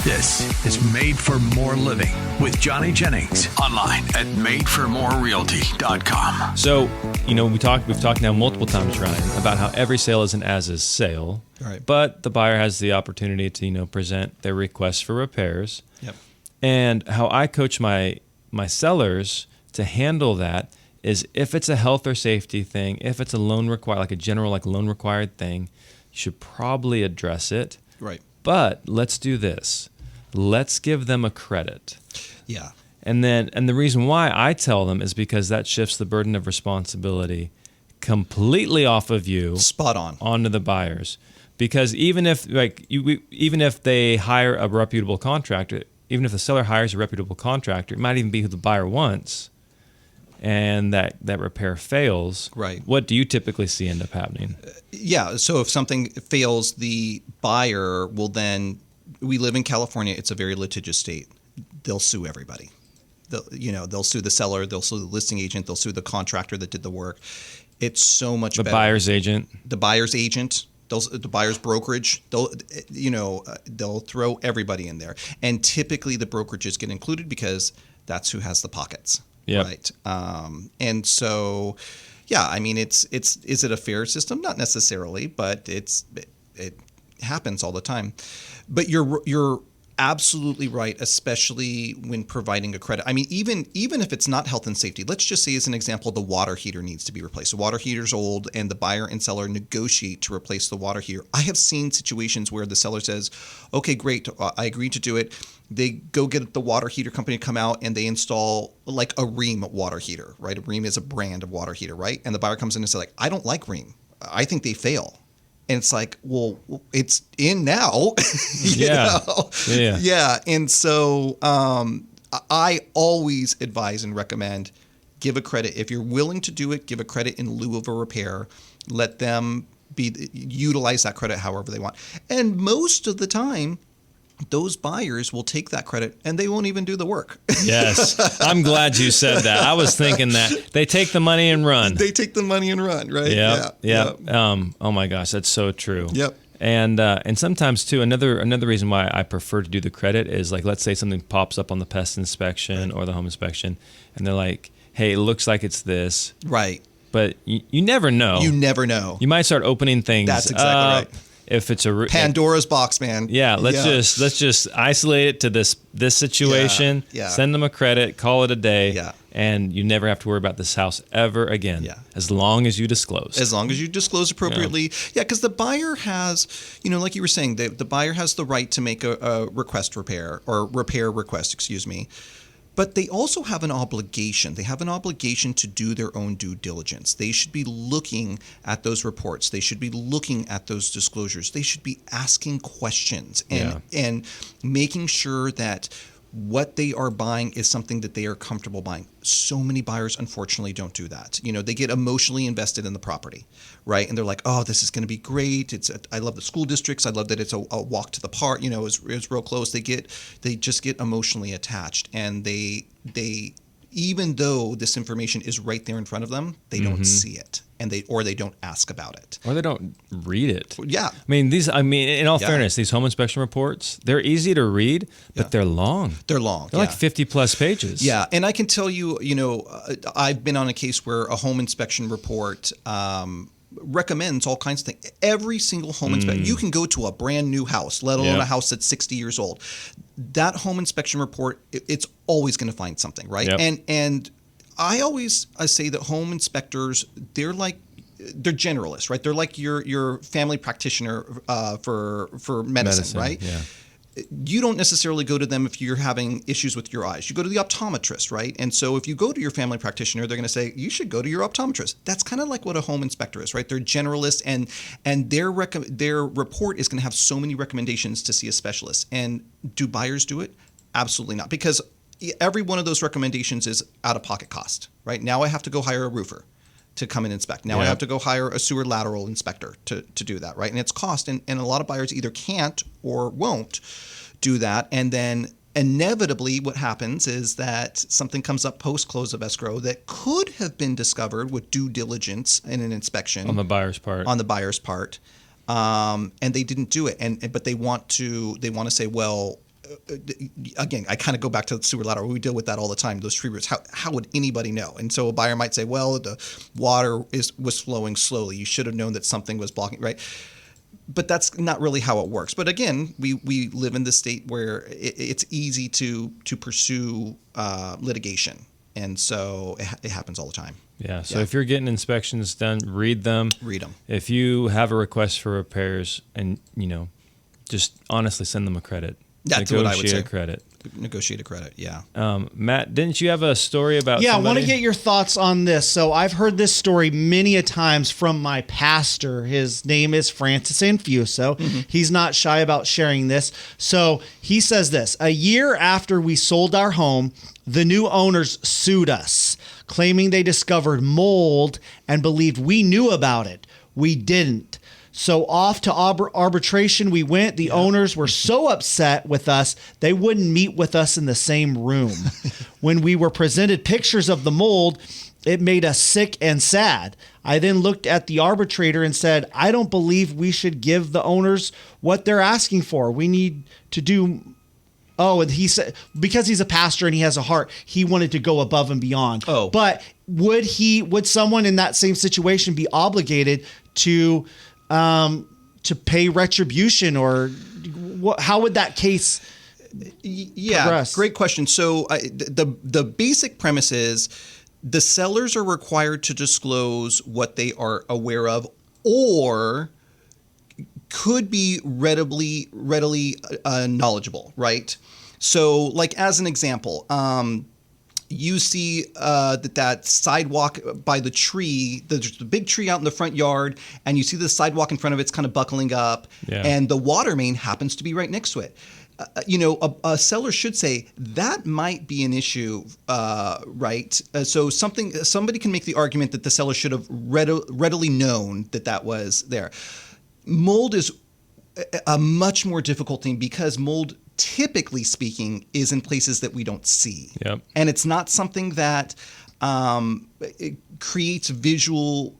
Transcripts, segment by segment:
This is Made for More Living with Johnny Jennings. Online at madeformorerealty.com. So, we've talked now multiple times, Ryan, about how every sale is an as-is sale. Right. But the buyer has the opportunity to, present their requests for repairs. Yep. And how I coach my sellers to handle that is if it's a health or safety thing, if it's a loan required, like a general loan required thing, you should probably address it. Right. But let's do this. Let's give them a credit. Yeah. And the reason why I tell them is because that shifts the burden of responsibility completely off of you, spot on, onto the buyers. Because even if they hire a reputable contractor, even if the seller hires a reputable contractor, it might even be who the buyer wants, and that repair fails. Right. What do you typically see end up happening? Yeah. So if something fails, the buyer will then. We live in California. It's a very litigious state. They'll sue everybody. They'll sue the seller. They'll sue the listing agent. They'll sue the contractor that did the work. It's so much better. The buyer's agent. The buyer's agent. The buyer's brokerage. They'll throw everybody in there. And typically the brokerages get included because that's who has the pockets. Yep. Right. And so, yeah. I mean, is it a fair system? Not necessarily, but it happens all the time. But you're absolutely right, especially when providing a credit. I mean, even if it's not health and safety, let's just say as an example, the water heater needs to be replaced. The water heater's old and the buyer and seller negotiate to replace the water heater. I have seen situations where the seller says, okay, great, I agree to do it. They go get the water heater company to come out and they install like a Rheem water heater, right? A Rheem is a brand of water heater, right? And the buyer comes in and says, I don't like Rheem. I think they fail. And it's like, well, it's in now. Yeah. Yeah. And so I always advise and recommend give a credit. If you're willing to do it, give a credit in lieu of a repair. Let them utilize that credit however they want. And most of the time, those buyers will take that credit and they won't even do the work. Yes. I'm glad you said that. I was thinking that. They take the money and run. They take the money and run, right? Yeah. Oh my gosh, that's so true. Yep. And sometimes too, another reason why I prefer to do the credit is like, let's say something pops up on the pest inspection or the home inspection, and they're like, hey, it looks like it's this. Right. But you never know. You never know. You might start opening things. That's exactly right. If it's Pandora's box, man. Yeah, let's just isolate it to this situation. Yeah. Send them a credit, call it a day. Yeah. And you never have to worry about this house ever again. Yeah. As long as you disclose. As long as you disclose appropriately. Yeah, because the buyer has, like you were saying, the buyer has the right to make a request repair request, excuse me. But they also have an obligation. They have an obligation to do their own due diligence. They should be looking at those reports. They should be looking at those disclosures. They should be asking questions and making sure that what they are buying is something that they are comfortable buying. So many buyers, unfortunately, don't do that. They get emotionally invested in the property, right? And they're like, oh, this is going to be great. I love the school districts. I love that it's a walk to the park. It's real close. They just get emotionally attached, and they even though this information is right there in front of them, they don't see it, and they don't ask about it, or they don't read it. Yeah, in all fairness, these home inspection reports, they're easy to read, but they're long. They're long. They're like 50 plus pages. Yeah, and I can tell you, I've been on a case where a home inspection report recommends all kinds of things. Every single home inspection, you can go to a brand new house, let alone a house that's 60 years old. That home inspection report, it's always going to find something, right? Yep. And I say that home inspectors, they're generalists, right? They're like your family practitioner for medicine, right? Yeah. You don't necessarily go to them if you're having issues with your eyes. You go to the optometrist, right? And so if you go to your family practitioner, they're going to say, you should go to your optometrist. That's kind of like what a home inspector is, right? They're generalists, and their report is going to have so many recommendations to see a specialist. And do buyers do it? Absolutely not, because every one of those recommendations is out-of-pocket cost, right? Now I have to go hire a roofer to come and inspect. Now I have to go hire a sewer lateral inspector to do that, right? And it's cost, and a lot of buyers either can't or won't do that. And then inevitably what happens is that something comes up post-close of escrow that could have been discovered with due diligence in an inspection. On the buyer's part. And they didn't do it. But they want to say, well, again, I kind of go back to the sewer lateral. We deal with that all the time. Those tree roots. How would anybody know? And so a buyer might say, well, the water was flowing slowly. You should have known that something was blocking, right? But that's not really how it works. But again, we live in this state where it's easy to pursue litigation, and so it happens all the time. Yeah. So if you're getting inspections done, read them. Read them. If you have a request for repairs, and just honestly send them a credit. That's what I would say. Negotiate a credit. Negotiate a credit. Yeah. Matt, didn't you have a story about? Yeah, somebody? I want to get your thoughts on this. So I've heard this story many a times from my pastor. His name is Francis Infuso. Mm-hmm. He's not shy about sharing this. So he says this: a year after we sold our home, the new owners sued us, claiming they discovered mold and believed we knew about it. We didn't. So off to arbitration we went. The owners were so upset with us, they wouldn't meet with us in the same room. When we were presented pictures of the mold, it made us sick and sad. I then looked at the arbitrator and said, I don't believe we should give the owners what they're asking for. We need to do... Oh, and he said, because he's a pastor and he has a heart, he wanted to go above and beyond. Oh. But would someone in that same situation be obligated to pay retribution, or how would that case progress? Great question. So the basic premise is the sellers are required to disclose what they are aware of or could be readily knowledgeable, right? So like as an example, you see that sidewalk by the tree, there's a big tree out in the front yard, and you see the sidewalk in front of it's kind of buckling up, and the water main happens to be right next to it. A seller should say that might be an issue, right? So somebody can make the argument that the seller should have readily known that was there. Mold is a much more difficult thing because mold, typically speaking, is in places that we don't see. Yep. And it's not something that it creates visual,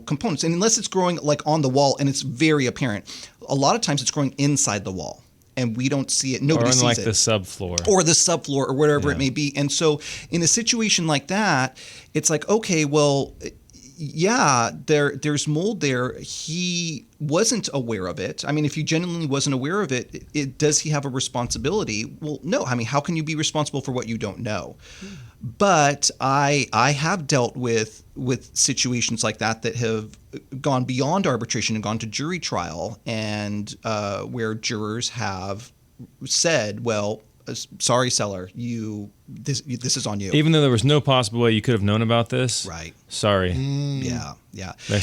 components. And unless it's growing like on the wall and it's very apparent, a lot of times it's growing inside the wall and we don't see it. Nobody sees it. Or on like the subfloor. Or the subfloor or whatever it may be. And so in a situation like that, it's like, okay, well, yeah, there's mold there. He wasn't aware of it. I mean, if he genuinely wasn't aware of it, does he have a responsibility? Well, no. I mean, how can you be responsible for what you don't know? But I have dealt with situations like that have gone beyond arbitration and gone to jury trial, and where jurors have said, well, sorry, seller, this is on you. Even though there was no possible way you could have known about this. Right. Sorry. Yeah.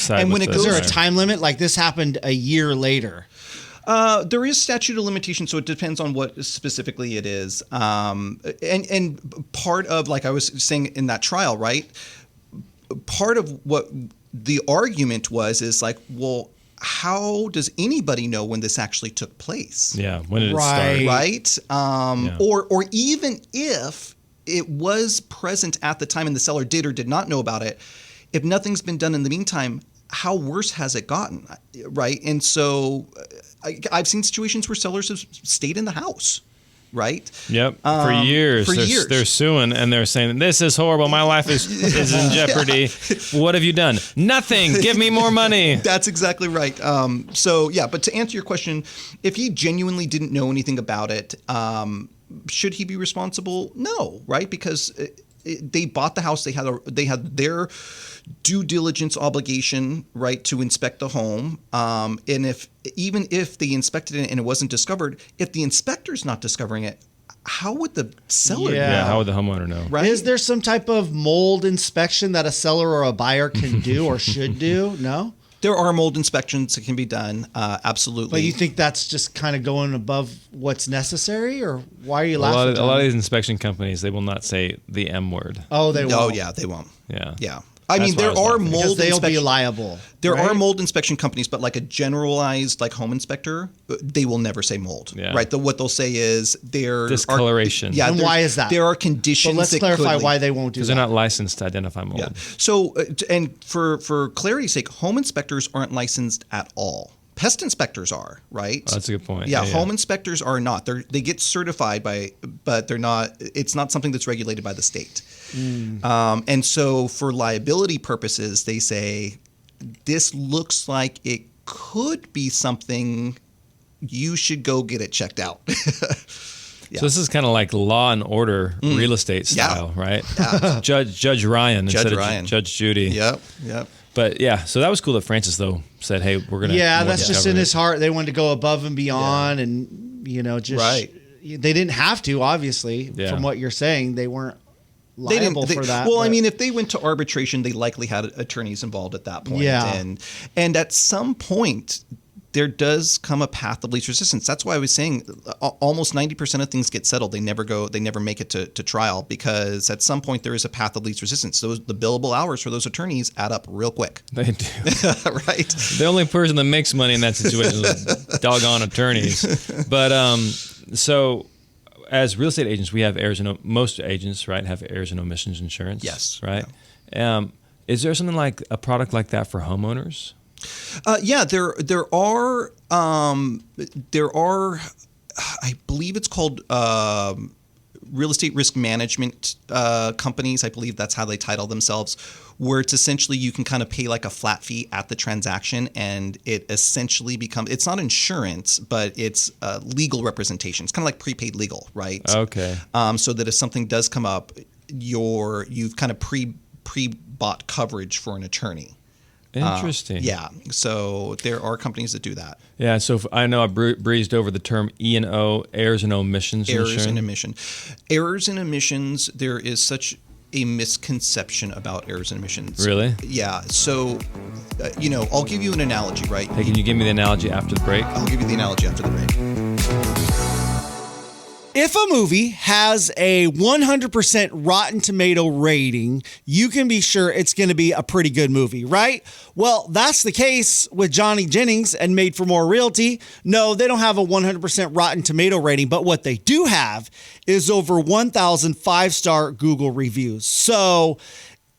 And when is there a time limit? Like this happened a year later. There is statute of limitations, so it depends on what specifically it is. And part of, like I was saying in that trial, right? Part of what the argument is like, well, how does anybody know when this actually took place? Yeah, when did it start? Right? Or even if it was present at the time and the seller did or did not know about it, if nothing's been done in the meantime, how worse has it gotten? Right? And so I've seen situations where sellers have stayed in the house. Right? Yep. For years. They're suing and they're saying, this is horrible. My life is in jeopardy. What have you done? Nothing. Give me more money. That's exactly right. But to answer your question, if he genuinely didn't know anything about it, should he be responsible? No, right? Because they bought the house. They had their due diligence obligation, right, to inspect the home. And even if they inspected it and it wasn't discovered, if the inspector's not discovering it, how would the seller know? Yeah, how would the homeowner know? Right? Is there some type of mold inspection that a seller or a buyer can do or should do? No? There are mold inspections that can be done, absolutely. But you think that's just kind of going above what's necessary, or why are you laughing? A lot of these inspection companies, they will not say the M word. Oh, they won't? Oh, yeah, they won't. Yeah. I mean, there are mold because they'll be liable. There are mold inspection companies, but like a generalized like home inspector, they will never say mold. Yeah. Right? What they'll say is there discoloration. And why is that? There are conditions. But let's clarify why they won't do that. Because they're not licensed to identify mold. Yeah. So, and for clarity's sake, home inspectors aren't licensed at all Pest inspectors are, right? Oh, that's a good point. Yeah, home inspectors are not. They get certified but they're not. It's not something that's regulated by the state. And so for liability purposes, they say this looks like it could be something. You should go get it checked out. So this is kind of like Law and Order real estate style, right? Yeah. Judge Ryan instead of Judge Judy. Yep. But yeah, so that was cool that Francis though said, "Hey, we're gonna." Yeah, that's just in his heart. They wanted to go above and beyond, and just they didn't have to. Obviously, from what you're saying, they weren't liable for that. Well, I mean, if they went to arbitration, they likely had attorneys involved at that point. Yeah, and at some point, there does come a path of least resistance. That's why I was saying almost 90% of things get settled. They never make it to trial because at some point there is a path of least resistance. So the billable hours for those attorneys add up real quick. They do. Right. The only person that makes money in that situation is doggone attorneys. But so as real estate agents, we have most agents, right, have errors and omissions insurance. Yes. Right. Yeah. Is there something like a product like that for homeowners? Yeah, there are. I believe it's called real estate risk management companies. I believe that's how they title themselves. Where it's essentially you can kind of pay like a flat fee at the transaction, and it essentially becomes. It's not insurance, but it's legal representation. It's kind of like prepaid legal, right? Okay. So that if something does come up, you've kind of pre-bought coverage for an attorney. Interesting. Yeah. So there are companies that do that. Yeah. So I know I breezed over the term E&O, errors and omissions insurance. Errors and omissions, there is such a misconception about errors and omissions. Really? Yeah. So, I'll give you an analogy, right? Hey, can you give me the analogy after the break? I'll give you the analogy after the break. If a movie has a 100% Rotten Tomato rating, you can be sure it's going to be a pretty good movie, right? Well, that's the case with Johnny Jennings and Made for More Realty. No, they don't have a 100% Rotten Tomato rating, but what they do have is over 1,000 5-star Google reviews. So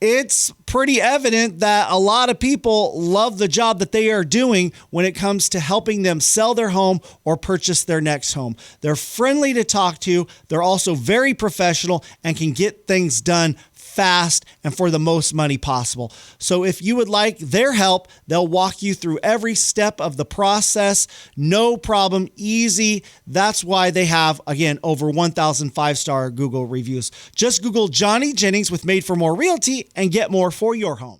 it's pretty evident that a lot of people love the job that they are doing when it comes to helping them sell their home or purchase their next home. They're friendly to talk to. They're also very professional and can get things done fast and for the most money possible. So if you would like their help, they'll walk you through every step of the process. No problem, easy. That's why they have, again, over 1,000 5-star Google reviews. Just Google Johnny Jennings with Made for More Realty and get more for your home.